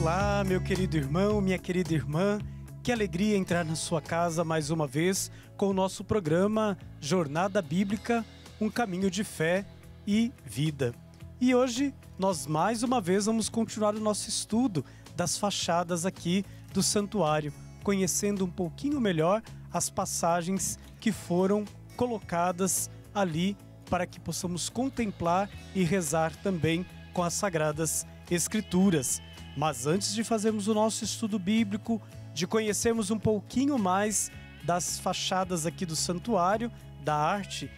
Olá, meu querido irmão, minha querida irmã. Que alegria entrar na sua casa mais uma vez com o nosso programa Jornada Bíblica, um caminho de fé e vida. E hoje nós mais uma vez vamos continuar o nosso estudo das fachadas aqui do santuário, conhecendo um pouquinho melhor as passagens que foram colocadas ali para que possamos contemplar e rezar também com as Sagradas Escrituras. Mas antes de fazermos o nosso estudo bíblico, de conhecermos um pouquinho mais das fachadas aqui do santuário, da arte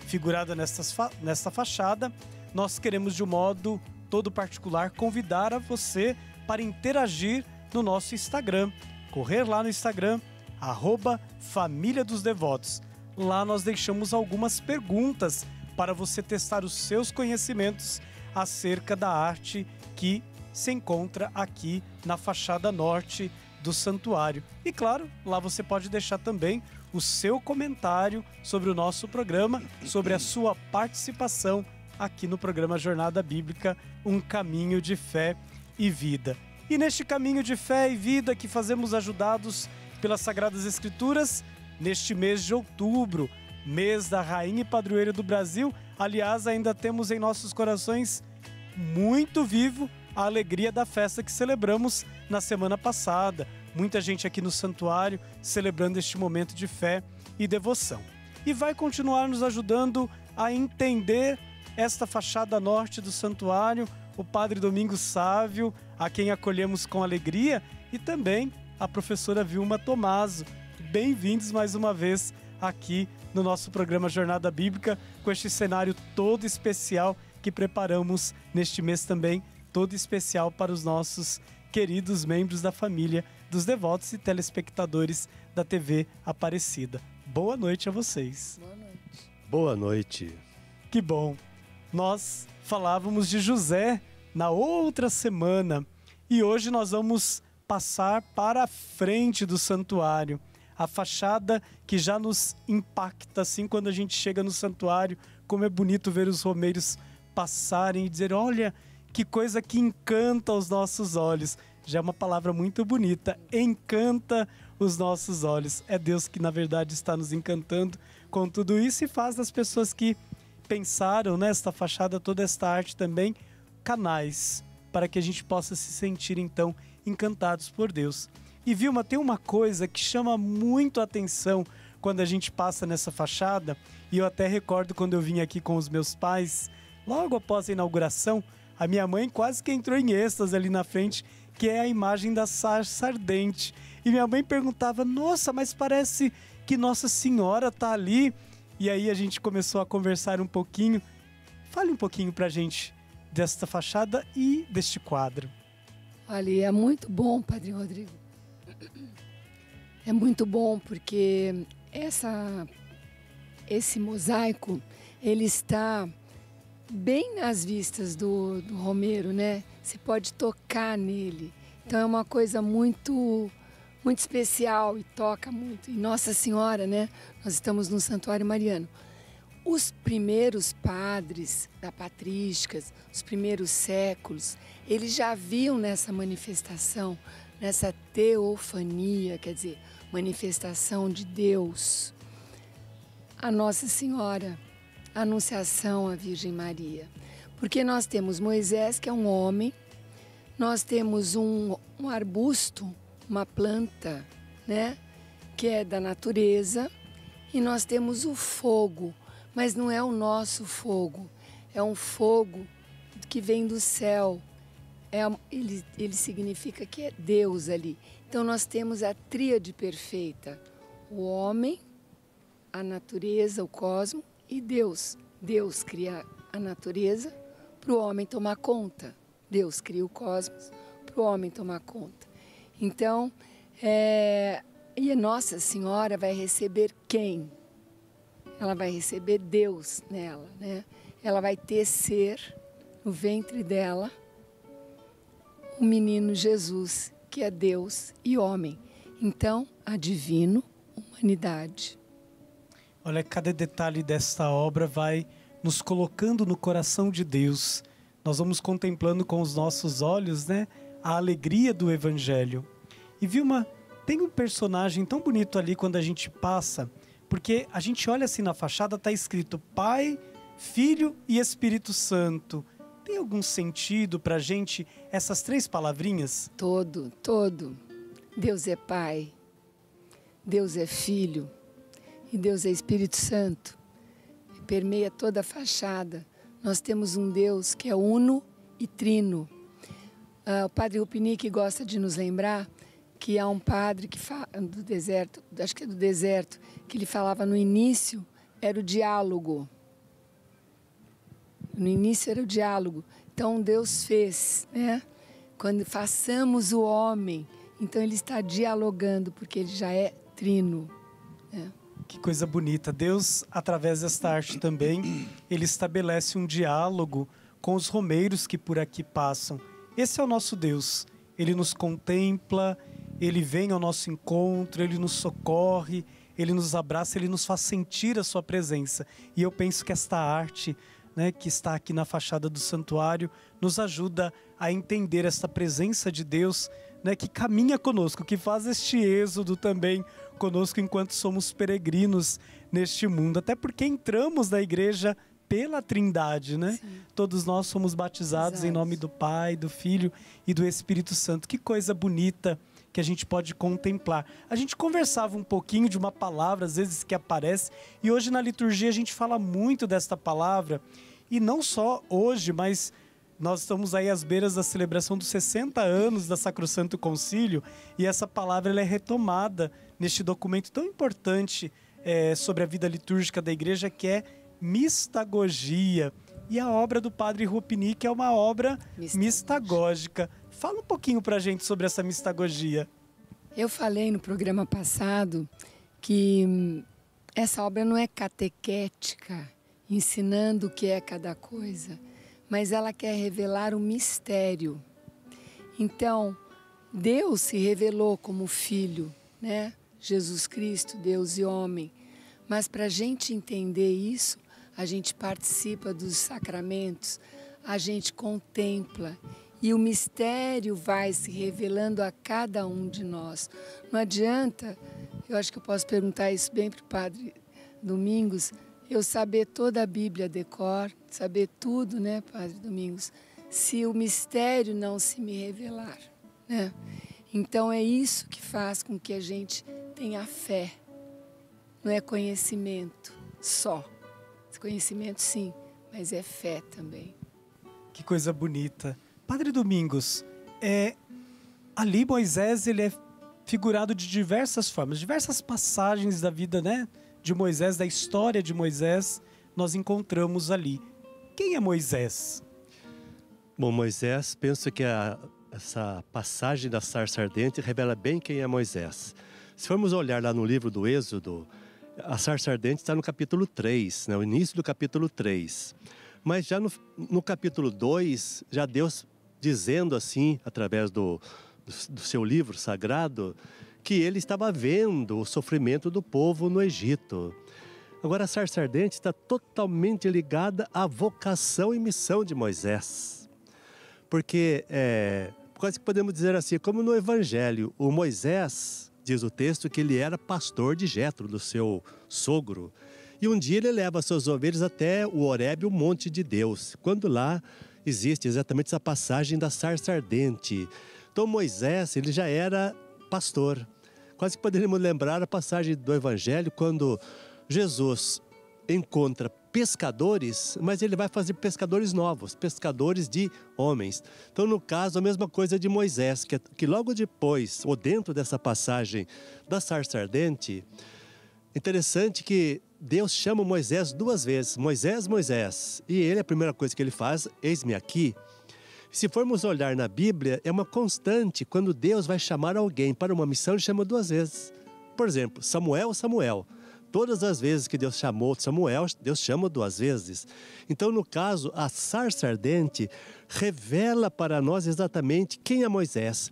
figurada nesta fachada, nós queremos de um modo todo particular convidar a você para interagir no nosso Instagram. Correr lá no Instagram, @Família dos Devotos. Lá nós deixamos algumas perguntas para você testar os seus conhecimentos acerca da arte que se encontra aqui na fachada norte do santuário. E claro, lá você pode deixar também o seu comentário sobre o nosso programa, sobre a sua participação aqui no programa Jornada Bíblica, um caminho de fé e vida. E neste caminho de fé e vida que fazemos ajudados pelas Sagradas Escrituras, neste mês de outubro, mês da Rainha e Padroeira do Brasil, aliás, ainda temos em nossos corações muito vivo a alegria da festa que celebramos na semana passada. Muita gente aqui no santuário celebrando este momento de fé e devoção. E vai continuar nos ajudando a entender esta fachada norte do santuário, o Padre Domingos Sávio, a quem acolhemos com alegria, e também a professora Vilma Tomaso. Bem-vindos mais uma vez aqui no nosso programa Jornada Bíblica, com este cenário todo especial que preparamos neste mês também, todo especial para os nossos queridos membros da família dos devotos e telespectadores da TV Aparecida. Boa noite a vocês. Boa noite. Boa noite. Que bom. Nós falávamos de José na outra semana e hoje nós vamos passar para a frente do santuário. A fachada que já nos impacta assim quando a gente chega no santuário, como é bonito ver os romeiros passarem e dizer, olha, que coisa que encanta os nossos olhos. Já é uma palavra muito bonita, encanta os nossos olhos. É Deus que na verdade está nos encantando com tudo isso e faz das pessoas que pensaram nesta fachada, toda esta arte também, canais para que a gente possa se sentir então encantados por Deus. E Vilma, tem uma coisa que chama muito a atenção quando a gente passa nessa fachada, e eu até recordo quando eu vim aqui com os meus pais, logo após a inauguração, a minha mãe quase que entrou em êxtase ali na frente, que é a imagem da sarça ardente. E minha mãe perguntava, nossa, mas parece que Nossa Senhora está ali. E aí a gente começou a conversar um pouquinho. Fale um pouquinho pra gente desta fachada e deste quadro. Olha, é muito bom, Padre Rodrigo. É muito bom porque esse mosaico, ele está bem nas vistas do romeiro, né? Você pode tocar nele. Então é uma coisa muito, muito especial e toca muito. E Nossa Senhora, né? Nós estamos no Santuário Mariano. Os primeiros padres da patrísticas, os primeiros séculos, eles já viam nessa manifestação, nessa teofania, quer dizer, manifestação de Deus, a Nossa Senhora, a Anunciação à Virgem Maria. Porque nós temos Moisés, que é um homem, nós temos um arbusto, uma planta, né, que é da natureza, e nós temos o fogo, mas não é o nosso fogo, é um fogo que vem do céu. Ele significa que é Deus ali. Então nós temos a tríade perfeita, o homem, a natureza, o cosmos e Deus. Deus cria a natureza para o homem tomar conta. Deus cria o cosmos para o homem tomar conta. Então, e a Nossa Senhora vai receber quem? Ela vai receber Deus nela, né? Ela vai tecer no ventre dela o menino Jesus, que é Deus e homem. Então, a divino humanidade. Olha, cada detalhe desta obra vai nos colocando no coração de Deus. Nós vamos contemplando com os nossos olhos, né, a alegria do Evangelho. E Vilma, tem um personagem tão bonito ali quando a gente passa, porque a gente olha assim na fachada, está escrito Pai, Filho e Espírito Santo. Tem algum sentido para a gente essas 3 palavrinhas? Todo. Deus é Pai, Deus é Filho e Deus é Espírito Santo. Permeia toda a fachada. Nós temos um Deus que é uno e trino. O padre Rupinique gosta de nos lembrar que há um padre que do deserto, acho que é do deserto, que ele falava no início era o diálogo. No início era o diálogo. Então Deus fez, né? Quando façamos o homem, então ele está dialogando, porque ele já é trino, né? Que coisa bonita. Deus, através desta arte também, ele estabelece um diálogo com os romeiros que por aqui passam. Esse é o nosso Deus. Ele nos contempla, ele vem ao nosso encontro, ele nos socorre, ele nos abraça, ele nos faz sentir a sua presença. E eu penso que esta arte, né, que está aqui na fachada do santuário, nos ajuda a entender esta presença de Deus, né, que caminha conosco, que faz este êxodo também conosco enquanto somos peregrinos neste mundo. Até porque entramos na igreja pela Trindade, né? Sim. Todos nós somos batizados em nome do Pai, do Filho e do Espírito Santo. Que coisa bonita que a gente pode contemplar. A gente conversava um pouquinho de uma palavra, às vezes, que aparece, e hoje na liturgia a gente fala muito desta palavra, e não só hoje, mas nós estamos aí às beiras da celebração dos 60 anos da Sacrosanto Concílio, e essa palavra ela é retomada neste documento tão importante sobre a vida litúrgica da igreja, que é mistagogia. E a obra do padre Rupinique é uma obra mistagógica. Fala um pouquinho pra gente sobre essa mistagogia. Eu falei no programa passado que essa obra não é catequética, ensinando o que é cada coisa, mas ela quer revelar o mistério. Então, Deus se revelou como Filho, né? Jesus Cristo, Deus e homem. Mas para a gente entender isso, a gente participa dos sacramentos, a gente contempla e o mistério vai se revelando a cada um de nós. Não adianta, eu acho que eu posso perguntar isso bem para o padre Domingos, eu saber toda a Bíblia de cor, saber tudo, né, padre Domingos, se o mistério não se me revelar, né? Então é isso que faz com que a gente tenha fé. Não é conhecimento só. Conhecimento sim, mas é fé também. Que coisa bonita. Padre Domingos, ali Moisés ele é figurado de diversas formas, diversas passagens da vida, né, de Moisés, da história de Moisés, nós encontramos ali. Quem é Moisés? Bom, Moisés, penso que essa passagem da sarça ardente revela bem quem é Moisés. Se formos olhar lá no livro do Êxodo, a sarça ardente está no capítulo 3, né, o início do capítulo 3. Mas já no capítulo 2, já Deus dizendo assim, através do seu livro sagrado, que ele estava vendo o sofrimento do povo no Egito. Agora a sarça ardente está totalmente ligada à vocação e missão de Moisés. Porque, quase que podemos dizer assim, como no Evangelho, o Moisés... Diz o texto que ele era pastor de Jetro, do seu sogro. E um dia ele leva suas ovelhas até o Horebe, o monte de Deus. Quando lá existe exatamente essa passagem da sarça ardente. Então Moisés, ele já era pastor. Quase que poderíamos lembrar a passagem do Evangelho, quando Jesus encontra pescadores, mas ele vai fazer pescadores novos, pescadores de homens. Então, no caso, a mesma coisa de Moisés, que logo depois, ou dentro dessa passagem da sarça ardente, interessante que Deus chama Moisés 2 vezes, Moisés, Moisés, e ele, a primeira coisa que ele faz, eis-me aqui. Se formos olhar na Bíblia, é uma constante, quando Deus vai chamar alguém para uma missão, ele chama 2 vezes. Por exemplo, Samuel, Samuel. Todas as vezes que Deus chamou Samuel, Deus chama 2 vezes. Então, no caso, a sarça ardente revela para nós exatamente quem é Moisés.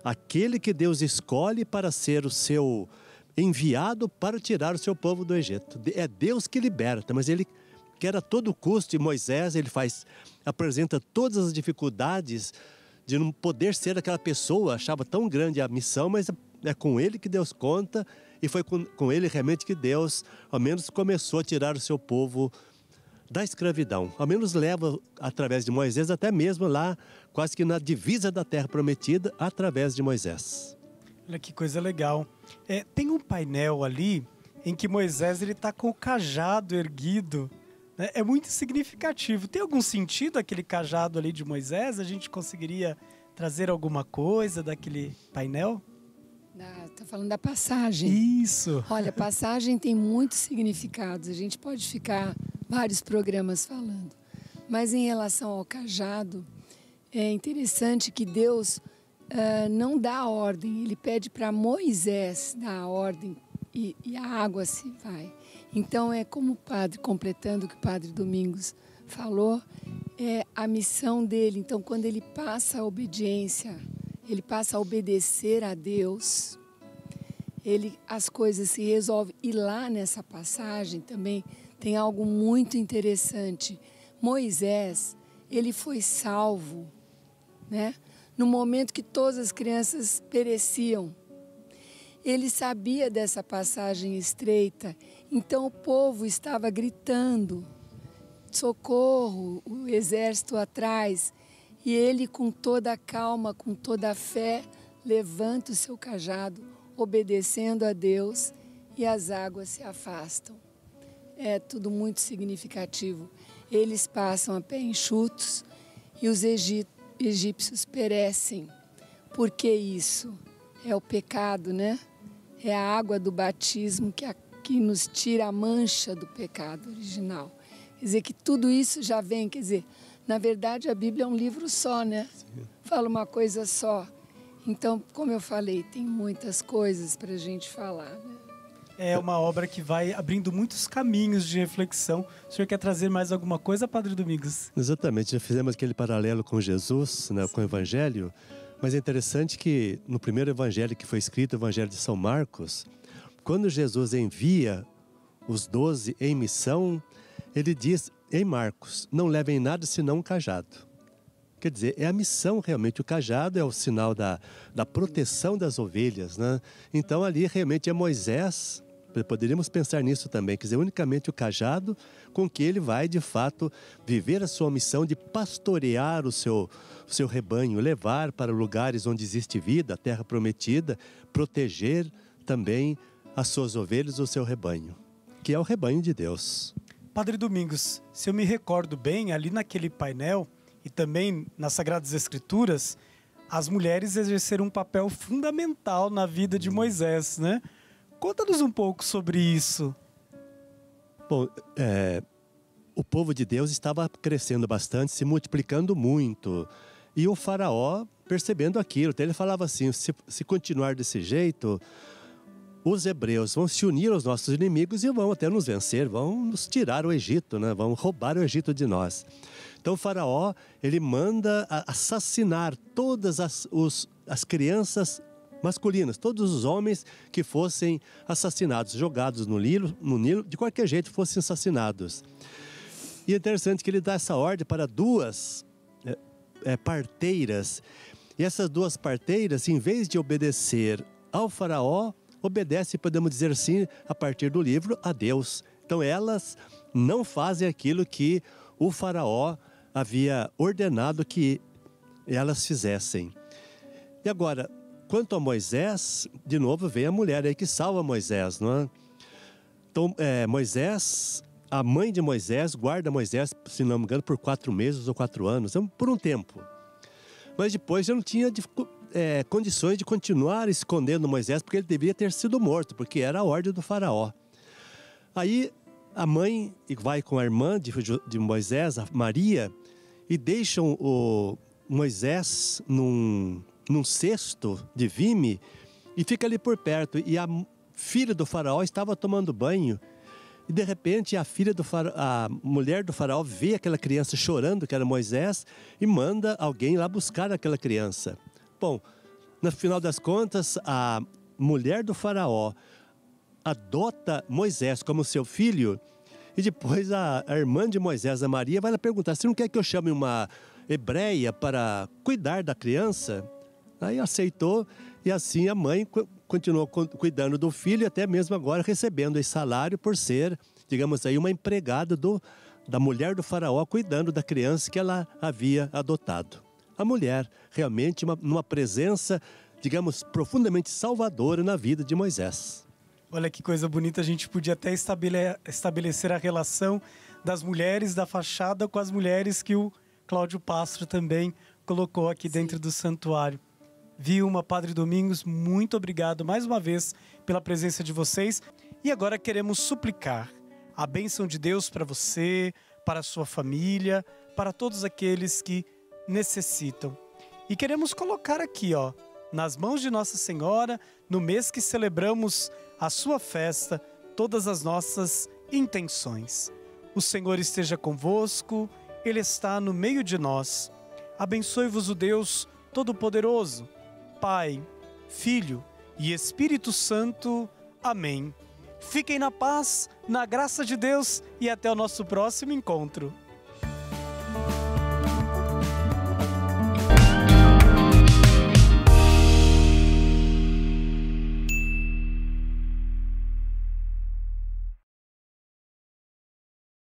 Aquele que Deus escolhe para ser o seu enviado para tirar o seu povo do Egito. É Deus que liberta, mas ele quer a todo custo, e Moisés, ele apresenta todas as dificuldades de não poder ser aquela pessoa, achava tão grande a missão, mas é com ele que Deus conta, e foi com ele realmente que Deus, ao menos, começou a tirar o seu povo da escravidão. Ao menos leva, através de Moisés, até mesmo lá, quase que na divisa da terra prometida, através de Moisés. Olha que coisa legal. Tem um painel ali em que Moisés está com o cajado erguido. Né? É muito significativo. Tem algum sentido aquele cajado ali de Moisés? A gente conseguiria trazer alguma coisa daquele painel? Está falando da passagem. Isso. Olha, a passagem tem muitos significados. A gente pode ficar vários programas falando. Mas em relação ao cajado, é interessante que Deus não dá a ordem. Ele pede para Moisés dar a ordem e a água se vai. Então, é como o padre, completando o que o padre Domingos falou, é a missão dele. Então, quando ele passa a obediência, ele passa a obedecer a Deus, as coisas se resolvem. E lá nessa passagem também tem algo muito interessante. Moisés, ele foi salvo, né? No momento que todas as crianças pereciam. Ele sabia dessa passagem estreita, então o povo estava gritando, socorro, o exército atrás. E ele, com toda a calma, com toda a fé, levanta o seu cajado, obedecendo a Deus, e as águas se afastam. É tudo muito significativo. Eles passam a pé enxutos e os egípcios perecem. Por que isso? É o pecado, né? É a água do batismo que nos tira a mancha do pecado original. Quer dizer, que tudo isso já vem, quer dizer, na verdade a Bíblia é um livro só, né? Sim. Fala uma coisa só. Então, como eu falei, tem muitas coisas para a gente falar, né? É uma obra que vai abrindo muitos caminhos de reflexão. O senhor quer trazer mais alguma coisa, Padre Domingos? Exatamente, já fizemos aquele paralelo com Jesus, né, com o Evangelho. Mas é interessante que no primeiro evangelho que foi escrito, o Evangelho de São Marcos, quando Jesus envia os 12 em missão, ele diz em Marcos, não levem nada senão um cajado. Quer dizer, é a missão realmente, o cajado é o sinal da proteção das ovelhas, né? Então ali realmente é Moisés, poderíamos pensar nisso também, quer dizer, unicamente o cajado com que ele vai de fato viver a sua missão de pastorear o seu rebanho, levar para lugares onde existe vida, a terra prometida, proteger também as suas ovelhas, o seu rebanho, que é o rebanho de Deus. Padre Domingos, se eu me recordo bem, ali naquele painel e também nas Sagradas Escrituras, as mulheres exerceram um papel fundamental na vida de Moisés, né? Conta-nos um pouco sobre isso. Bom, o povo de Deus estava crescendo bastante, se multiplicando muito. E o faraó, percebendo aquilo, então ele falava assim, se continuar desse jeito, os hebreus vão se unir aos nossos inimigos e vão até nos vencer, vão nos tirar o Egito, né? Vão roubar o Egito de nós. Então o faraó, ele manda assassinar todas as crianças masculinas, todos os homens que fossem assassinados, jogados no Nilo, de qualquer jeito fossem assassinados. E é interessante que ele dá essa ordem para duas parteiras. E essas duas parteiras, em vez de obedecer ao faraó, obedecem, podemos dizer assim, a partir do livro, a Deus. Então elas não fazem aquilo que o faraó havia ordenado que elas fizessem. E agora, quanto a Moisés, de novo vem a mulher aí que salva Moisés, não é? Então, Moisés, a mãe de Moisés, guarda Moisés, se não me engano, por 4 meses ou 4 anos, por um tempo. Mas depois já não tinha condições de continuar escondendo Moisés, porque ele deveria ter sido morto, porque era a ordem do faraó. Aí a mãe vai com a irmã de Moisés, a Maria, e deixam o Moisés num cesto de vime e fica ali por perto. E a filha do faraó estava tomando banho e de repente a mulher do faraó vê aquela criança chorando, que era Moisés, e manda alguém lá buscar aquela criança. Bom, no final das contas, a mulher do faraó adota Moisés como seu filho. E depois a irmã de Moisés, a Maria, vai lá perguntar, você não quer que eu chame uma hebreia para cuidar da criança. Aí aceitou e assim a mãe continuou cuidando do filho, até mesmo agora recebendo esse salário por ser, digamos aí, uma empregada da mulher do faraó, cuidando da criança que ela havia adotado. A mulher realmente numa presença, digamos, profundamente salvadora na vida de Moisés. Olha que coisa bonita, a gente podia até estabelecer a relação das mulheres da fachada com as mulheres que o Cláudio Pastro também colocou aqui dentro do santuário. Vilma, Padre Domingos, muito obrigado mais uma vez pela presença de vocês. E agora queremos suplicar a bênção de Deus para você, para a sua família, para todos aqueles que necessitam. E queremos colocar aqui, nas mãos de Nossa Senhora, no mês que celebramos a sua festa, todas as nossas intenções. O Senhor esteja convosco, Ele está no meio de nós. Abençoe-vos o Deus Todo-Poderoso, Pai, Filho e Espírito Santo. Amém. Fiquem na paz, na graça de Deus e até o nosso próximo encontro.